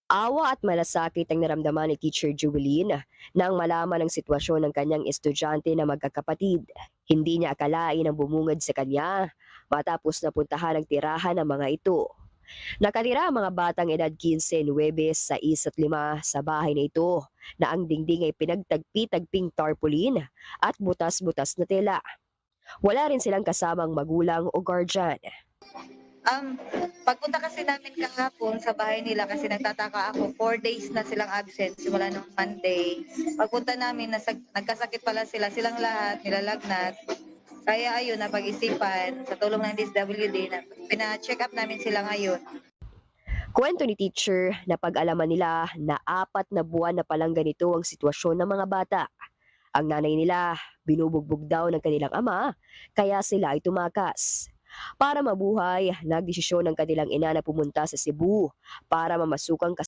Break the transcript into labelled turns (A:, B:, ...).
A: Awa at malasakit ang naramdaman ni Teacher Jewelyn nang malaman ang sitwasyon ng kanyang estudyante na magkakapatid. Hindi niya akalain ang bumungad sa kanya matapos napuntahan ang tirahan ng mga ito. Nakatira ang mga batang edad 15, 9, 6 at 5 sa bahay na ito na ang dingding ay pinagtagpi-tagping tarpaulin at butas-butas na tela. Wala rin silang kasamang magulang o guardian.
B: Um, Pagpunta kasi namin kahapon sa bahay nila kasi nagtataka ako, 4 days na silang absent simula nung Monday. Pagpunta namin nagkasakit pala sila, silang lahat nilalagnat. Kaya ayun napag-isipan sa tulong ng DSWD na pina-check up namin sila ngayon.
A: Kwento ni teacher na pag-alaman nila na 4 na buwan na palang ganito ang sitwasyon ng mga bata. Ang nanay nila, binubugbog daw ng kanilang ama, kaya sila ay tumakas. Para mabuhay, nagdesisyon ng kanilang ina na pumunta sa Cebu para mamasukan